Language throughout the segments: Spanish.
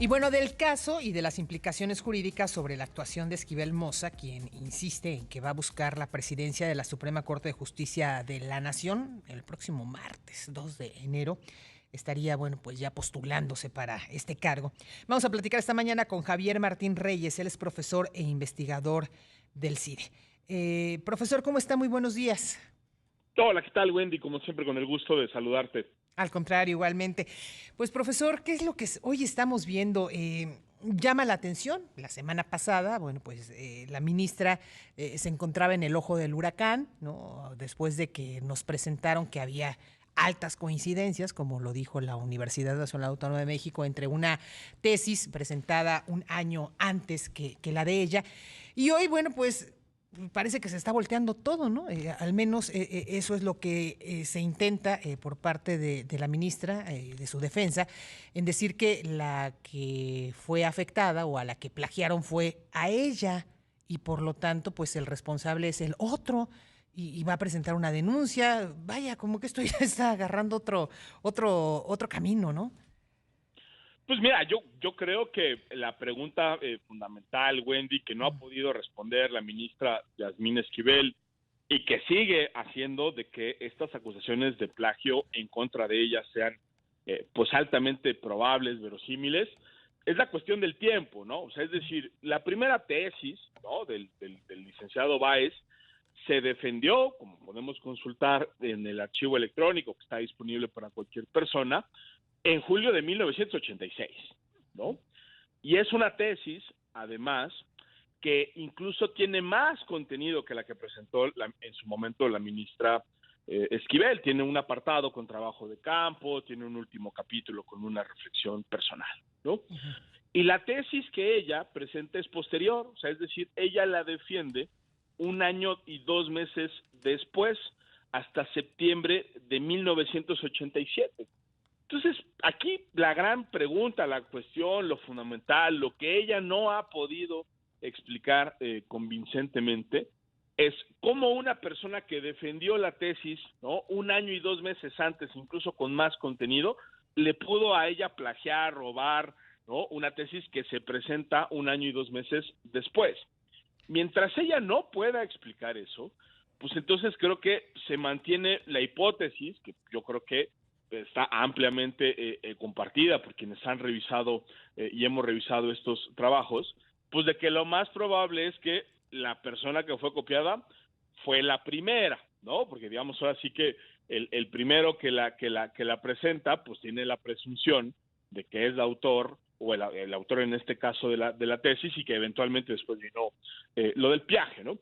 Y bueno, del caso y de las implicaciones jurídicas sobre la actuación de Esquivel Moza, quien insiste en que va a buscar la presidencia de la Suprema Corte de Justicia de la Nación el próximo martes 2 de enero, estaría, bueno, pues ya postulándose para este cargo. Vamos a platicar esta mañana con Javier Martín Reyes, él es profesor e investigador del CIDE. Profesor, ¿cómo está? Muy buenos días. Hola, ¿qué tal, Wendy? Como siempre, con el gusto de saludarte. Al contrario, igualmente. Pues, profesor, ¿qué es lo que hoy estamos viendo? Llama la atención. La semana pasada, bueno, pues la ministra se encontraba en el ojo del huracán, ¿no? Después de que nos presentaron que había altas coincidencias, como lo dijo la Universidad Nacional Autónoma de México, entre una tesis presentada un año antes que la de ella. Y hoy, bueno, pues parece que se está volteando todo, ¿no? Al menos eso es lo que se intenta por parte de la ministra, de su defensa, en decir que la que fue afectada o a la que plagiaron fue a ella y por lo tanto, pues el responsable es el otro y va a presentar una denuncia. Vaya, como que esto ya está agarrando otro camino, ¿no? Pues mira, yo creo que la pregunta fundamental, Wendy, que no ha podido responder la ministra Yasmín Esquivel y que sigue haciendo de que estas acusaciones de plagio en contra de ella sean pues altamente probables, verosímiles, es la cuestión del tiempo, ¿no? O sea, es decir, la primera tesis, ¿no? del licenciado Báez se defendió, como podemos consultar en el archivo electrónico que está disponible para cualquier persona, en julio de 1986, ¿no? Y es una tesis, además, que incluso tiene más contenido que la que presentó en su momento la ministra Esquivel. Tiene un apartado con trabajo de campo, tiene un último capítulo con una reflexión personal, ¿no? Y la tesis que ella presenta es posterior, o sea, es decir, ella la defiende un año y 2 meses después, hasta septiembre de 1987. Entonces, aquí la gran pregunta, la cuestión, lo fundamental, lo que ella no ha podido explicar convincentemente, es cómo una persona que defendió la tesis, ¿no? Un año y 2 meses antes, incluso con más contenido, le pudo a ella plagiar, robar, ¿no? Una tesis que se presenta un año y 2 meses después. Mientras ella no pueda explicar eso, pues entonces creo que se mantiene la hipótesis, que yo creo que está ampliamente compartida por quienes han revisado y hemos revisado estos trabajos, pues de que lo más probable es que la persona que fue copiada fue la primera, ¿no? Porque digamos ahora sí que el primero que la presenta, pues tiene la presunción de que es el autor, o el autor en este caso de la tesis, y que eventualmente después vino lo del plagio, ¿no?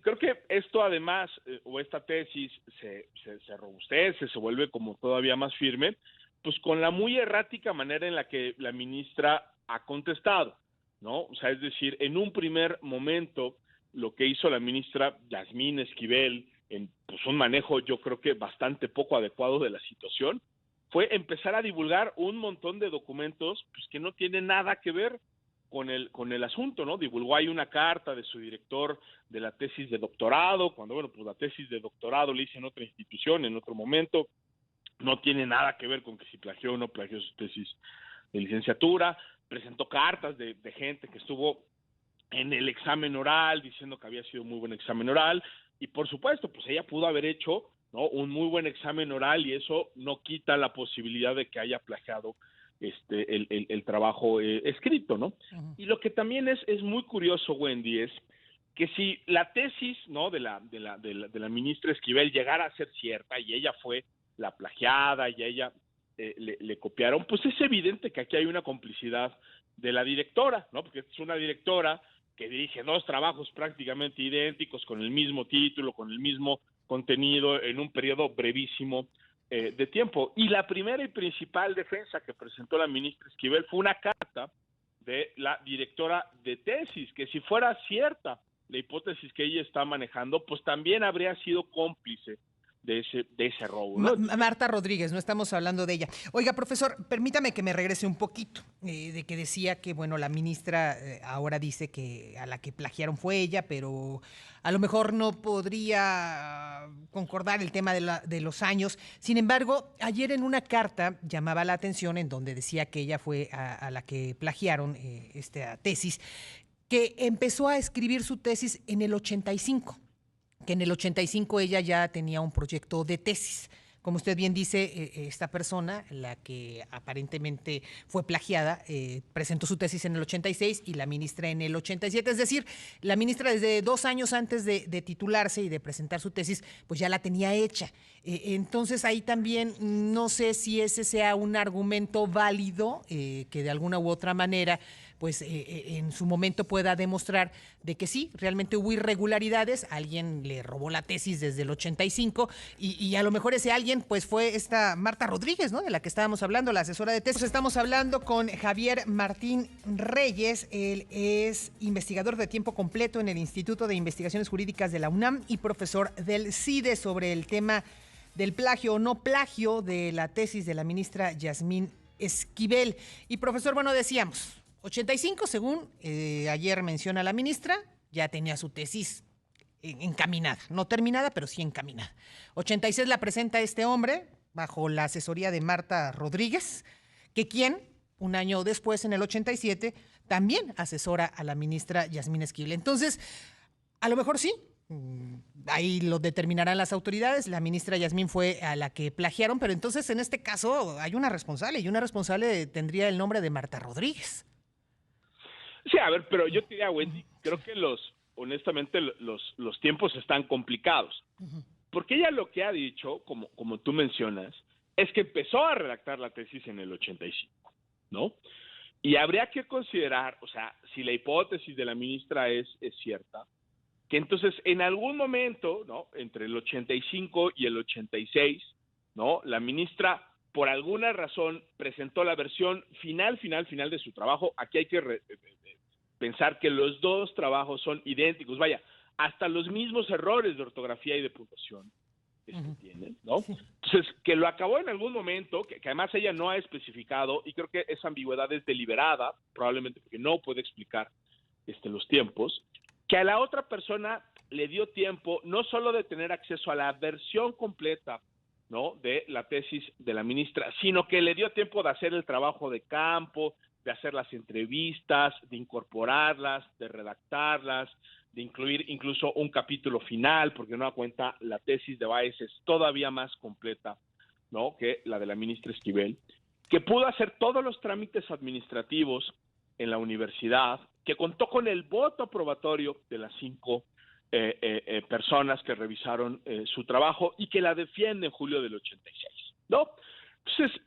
Creo que esto además, o esta tesis, se robustece, se vuelve como todavía más firme, pues con la muy errática manera en la que la ministra ha contestado, ¿no? O sea, es decir, en un primer momento, lo que hizo la ministra Yasmín Esquivel, en pues un manejo yo creo que bastante poco adecuado de la situación, fue empezar a divulgar un montón de documentos pues, que no tienen nada que ver con el asunto, ¿no? Divulgó ahí una carta de su director de la tesis de doctorado, cuando, bueno, pues la tesis de doctorado la hice en otra institución, en otro momento, no tiene nada que ver con que si plagió o no plagió su tesis de licenciatura. Presentó cartas de gente que estuvo en el examen oral diciendo que había sido muy buen examen oral, y por supuesto, pues ella pudo haber hecho, ¿no? Un muy buen examen oral, y eso no quita la posibilidad de que haya plagiado el trabajo escrito, ¿no? Ujú. Y lo que también es muy curioso, Wendy, es que si la tesis, ¿no? de la ministra Esquivel llegara a ser cierta y ella fue la plagiada y a ella le copiaron, pues es evidente que aquí hay una complicidad de la directora, ¿no? Porque es una directora que dirige dos trabajos prácticamente idénticos, con el mismo título, con el mismo contenido, en un periodo brevísimo de tiempo. Y la primera y principal defensa que presentó la ministra Esquivel fue una carta de la directora de tesis, que si fuera cierta la hipótesis que ella está manejando, pues también habría sido cómplice de ese robo, ¿no? Marta Rodríguez, no estamos hablando de ella. Oiga, profesor, permítame que me regrese un poquito, de que decía que, bueno, la ministra ahora dice que a la que plagiaron fue ella, pero a lo mejor no podría concordar el tema de los años. Sin embargo, ayer en una carta llamaba la atención en donde decía que ella fue a la que plagiaron esta tesis, que empezó a escribir su tesis en el 85, que en el 85 ella ya tenía un proyecto de tesis. Como usted bien dice, esta persona, la que aparentemente fue plagiada, presentó su tesis en el 86 y la ministra en el 87. Es decir, la ministra desde 2 años antes de titularse y de presentar su tesis, pues ya la tenía hecha. Entonces ahí también no sé si ese sea un argumento válido, que de alguna u otra manera pues en su momento pueda demostrar de que sí, realmente hubo irregularidades, alguien le robó la tesis desde el 85 y a lo mejor ese alguien pues fue esta Marta Rodríguez, ¿no? De la que estábamos hablando, la asesora de tesis. Estamos hablando con Javier Martín Reyes, él es investigador de tiempo completo en el Instituto de Investigaciones Jurídicas de la UNAM y profesor del CIDE sobre el tema del plagio o no plagio de la tesis de la ministra Yasmín Esquivel. Y profesor, bueno, decíamos, 85, según ayer menciona la ministra, ya tenía su tesis encaminada, no terminada, pero sí encaminada. 86 la presenta este hombre, bajo la asesoría de Marta Rodríguez, que quien, un año después, en el 87, también asesora a la ministra Yasmín Esquivel. Entonces, a lo mejor sí, ahí lo determinarán las autoridades. La ministra Yasmín fue a la que plagiaron, pero entonces en este caso hay una responsable y una responsable tendría el nombre de Marta Rodríguez. Sí, a ver, pero yo te diría, Wendy, creo que honestamente, los tiempos están complicados. Porque ella lo que ha dicho, como tú mencionas, es que empezó a redactar la tesis en el 85, ¿no? Y habría que considerar, o sea, si la hipótesis de la ministra es cierta, que entonces en algún momento, ¿no? Entre el 85 y el 86, ¿no? La ministra, por alguna razón, presentó la versión final de su trabajo. Aquí hay que pensar que los dos trabajos son idénticos, vaya, hasta los mismos errores de ortografía y de puntuación tienen, ¿no? Sí. Entonces, que lo acabó en algún momento, que además ella no ha especificado, y creo que esa ambigüedad es deliberada, probablemente porque no puede explicar los tiempos, que a la otra persona le dio tiempo no solo de tener acceso a la versión completa, ¿no? De la tesis de la ministra, sino que le dio tiempo de hacer el trabajo de campo, de hacer las entrevistas, de incorporarlas, de redactarlas, de incluir incluso un capítulo final, porque no da cuenta, la tesis de Báez es todavía más completa, ¿no? Que la de la ministra Esquivel, que pudo hacer todos los trámites administrativos en la universidad, que contó con el voto aprobatorio de las 5 personas que revisaron su trabajo y que la defiende en julio del 86, ¿no? Entonces,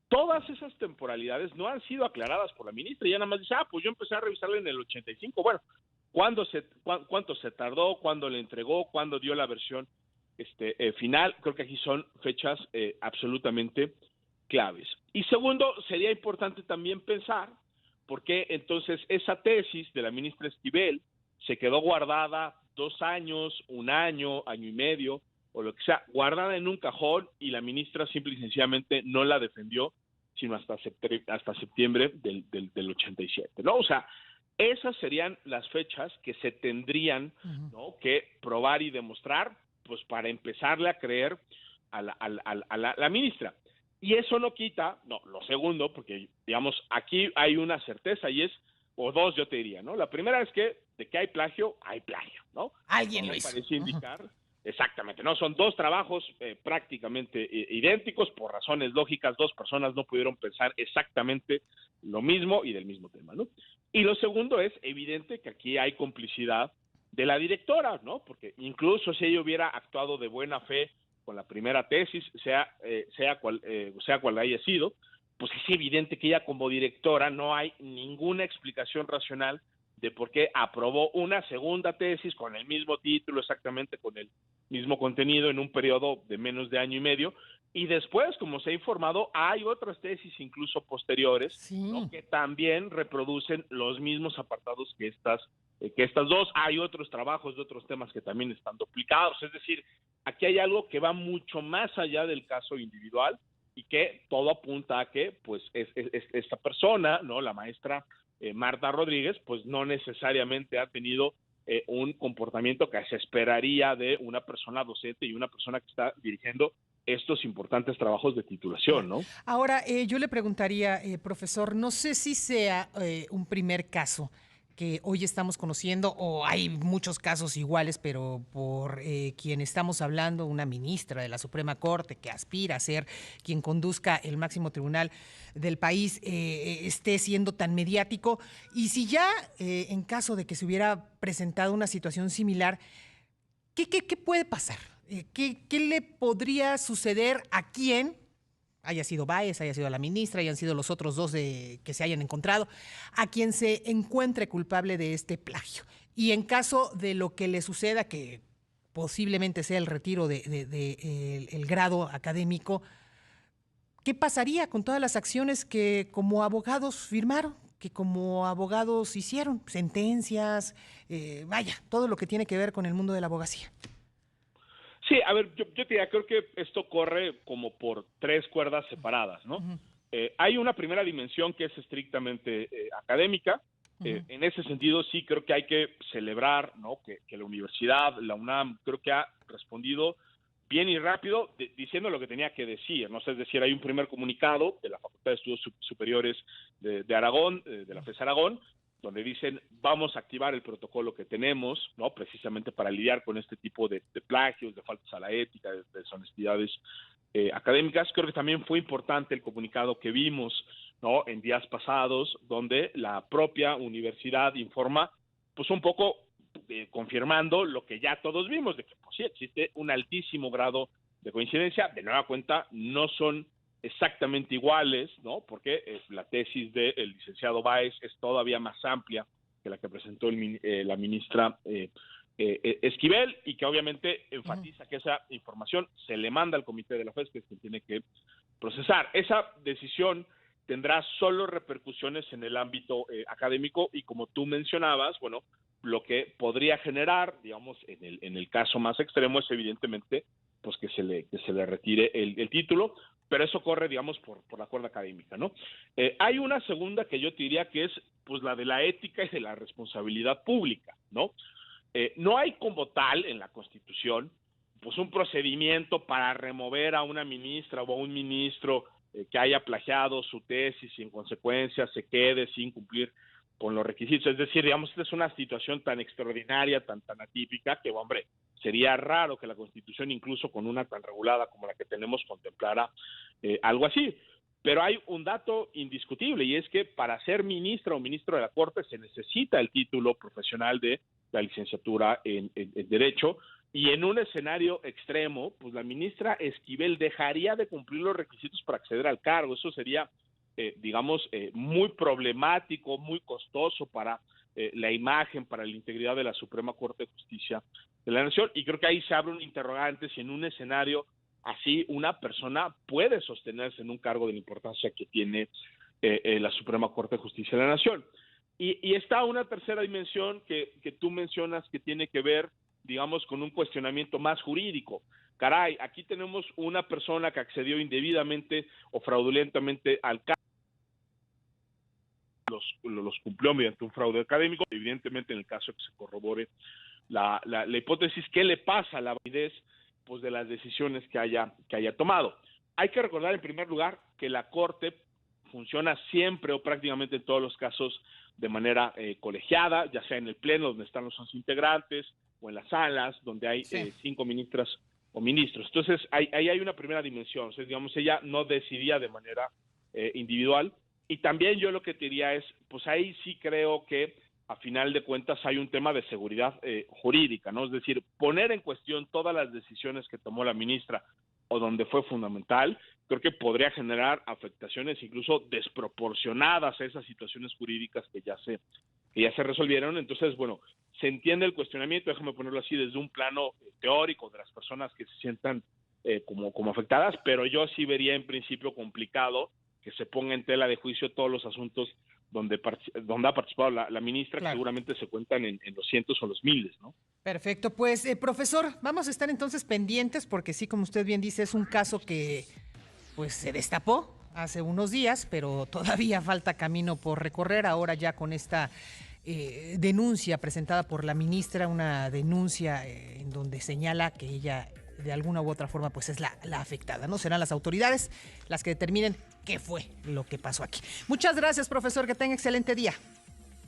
todas esas temporalidades no han sido aclaradas por la ministra. Ya nada más dice, pues yo empecé a revisarla en el 85. Bueno, ¿cuánto se tardó? ¿Cuándo le entregó? ¿Cuándo dio la versión final? Creo que aquí son fechas absolutamente claves. Y segundo, sería importante también pensar por qué entonces esa tesis de la ministra Esquivel se quedó guardada 2 años, 1 año, año y medio, o lo que sea, guardada en un cajón y la ministra simple y sencillamente no la defendió, sino hasta septiembre del 87, ¿no? O sea, esas serían las fechas que se tendrían, ¿no? Que probar y demostrar, pues para empezarle a creer a la ministra. Y eso no quita, lo segundo, porque digamos, aquí hay una certeza y es, o dos yo te diría, ¿no? La primera es que de que hay plagio, ¿no? Alguien lo hizo. Parece indicar, exactamente, ¿no? Son 2 trabajos prácticamente idénticos, por razones lógicas, 2 personas no pudieron pensar exactamente lo mismo y del mismo tema, ¿no? Y lo segundo es evidente que aquí hay complicidad de la directora, ¿no? Porque incluso si ella hubiera actuado de buena fe con la primera tesis, sea cual haya sido, pues es evidente que ella como directora no hay ninguna explicación racional de por qué aprobó una segunda tesis con el mismo título, exactamente con el mismo contenido en un periodo de menos de año y medio, Y después, como se ha informado, hay otras tesis incluso posteriores, Sí. ¿no?, que también reproducen los mismos apartados que estas dos. Hay otros trabajos de otros temas que también están duplicados. Es decir, aquí hay algo que va mucho más allá del caso individual y que todo apunta a que, pues, esta persona, ¿no?, la maestra Marta Rodríguez, pues no necesariamente ha tenido un comportamiento que se esperaría de una persona docente y una persona que está dirigiendo estos importantes trabajos de titulación, Claro. ¿no? Ahora, yo le preguntaría, profesor, no sé si sea un primer caso que hoy estamos conociendo o hay muchos casos iguales, pero por quien estamos hablando, una ministra de la Suprema Corte que aspira a ser quien conduzca el máximo tribunal del país, esté siendo tan mediático. Y si ya en caso de que se hubiera presentado una situación similar, ¿qué puede pasar? ¿Qué le podría suceder a quién, haya sido Báez, haya sido la ministra, hayan sido los otros dos que se hayan encontrado, a quien se encuentre culpable de este plagio? Y en caso de lo que le suceda, que posiblemente sea el retiro el grado académico, ¿qué pasaría con todas las acciones que como abogados firmaron, que como abogados hicieron? Sentencias, vaya, todo lo que tiene que ver con el mundo de la abogacía. Sí, a ver, yo te diría, creo que esto corre como por tres cuerdas separadas, ¿no? Uh-huh. Hay una primera dimensión que es estrictamente académica. Uh-huh. En ese sentido, sí creo que hay que celebrar, ¿no?, que la universidad, la UNAM, creo que ha respondido bien y rápido, diciendo lo que tenía que decir, ¿no? Es decir, hay un primer comunicado de la Facultad de Estudios Superiores de Aragón, de la FES Aragón, donde dicen vamos a activar el protocolo que tenemos, ¿no?, precisamente para lidiar con este tipo de plagios, de faltas a la ética, de deshonestidades académicas. Creo que también fue importante el comunicado que vimos, ¿no?, en días pasados, donde la propia universidad informa, pues un poco confirmando lo que ya todos vimos, de que pues sí existe un altísimo grado de coincidencia. De nueva cuenta, no son exactamente iguales, ¿no?, porque la tesis del licenciado Báez es todavía más amplia que la que presentó la ministra Esquivel, y que obviamente enfatiza que esa información se le manda al comité de la FES, que es quien tiene que procesar. Esa decisión tendrá solo repercusiones en el ámbito académico y, como tú mencionabas, bueno, lo que podría generar, digamos, en el caso más extremo es evidentemente pues que se le retire el título, pero eso corre, digamos, por la cuerda académica, ¿no? Hay una segunda que yo te diría que es pues la de la ética y de la responsabilidad pública, ¿no? No hay como tal en la Constitución pues un procedimiento para remover a una ministra o a un ministro que haya plagiado su tesis y en consecuencia se quede sin cumplir con los requisitos. Es decir, digamos, esta es una situación tan extraordinaria, tan atípica, que, hombre, sería raro que la Constitución, incluso con una tan regulada como la que tenemos, contemplara algo así. Pero hay un dato indiscutible, y es que para ser ministra o ministro de la Corte se necesita el título profesional de la licenciatura en Derecho, y en un escenario extremo, pues la ministra Esquivel dejaría de cumplir los requisitos para acceder al cargo. Eso sería digamos, muy problemático, muy costoso para la imagen, para la integridad de la Suprema Corte de Justicia de la Nación, y creo que ahí se abre un interrogante si en un escenario así una persona puede sostenerse en un cargo de la importancia que tiene la Suprema Corte de Justicia de la Nación. Y está una tercera dimensión que tú mencionas, que tiene que ver, digamos, con un cuestionamiento más jurídico. Caray, aquí tenemos una persona que accedió indebidamente o fraudulentamente al cargo, los cumplió mediante un fraude académico. Evidentemente, en el caso de que se corrobore la hipótesis, ¿qué le pasa a la validez pues de las decisiones que haya tomado? Hay que recordar, en primer lugar, que la Corte funciona siempre o prácticamente en todos los casos de manera colegiada, ya sea en el pleno donde están los 11 integrantes o en las salas donde hay 5 ministras o ministros. Entonces, ahí hay una primera dimensión. O sea, digamos, ella no decidía de manera individual. Y también yo lo que te diría es, pues ahí sí creo que a final de cuentas hay un tema de seguridad jurídica, ¿no? Es decir, poner en cuestión todas las decisiones que tomó la ministra o donde fue fundamental, creo que podría generar afectaciones incluso desproporcionadas a esas situaciones jurídicas que ya se resolvieron. Entonces, bueno, se entiende el cuestionamiento, déjame ponerlo así, desde un plano teórico de las personas que se sientan como afectadas, pero yo sí vería en principio complicado que se ponga en tela de juicio todos los asuntos donde ha participado la ministra, Claro. que seguramente se cuentan en los cientos o los miles, ¿no? Perfecto, pues profesor, vamos a estar entonces pendientes porque sí, como usted bien dice, es un caso que pues se destapó hace unos días, pero todavía falta camino por recorrer. Ahora ya con esta denuncia presentada por la ministra, una denuncia en donde señala que ella de alguna u otra forma pues es la afectada, ¿no? Serán las autoridades las que determinen qué fue lo que pasó aquí. Muchas gracias, profesor, que tenga excelente día.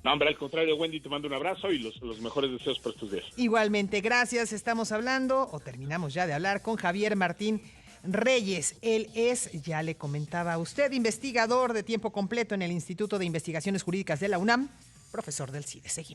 No, hombre, al contrario, Wendy, te mando un abrazo y los mejores deseos para estos días. Igualmente, gracias. Estamos hablando, o terminamos ya de hablar, con Javier Martín Reyes. Él es, ya le comentaba a usted, investigador de tiempo completo en el Instituto de Investigaciones Jurídicas de la UNAM, profesor del CIDE. Seguimos.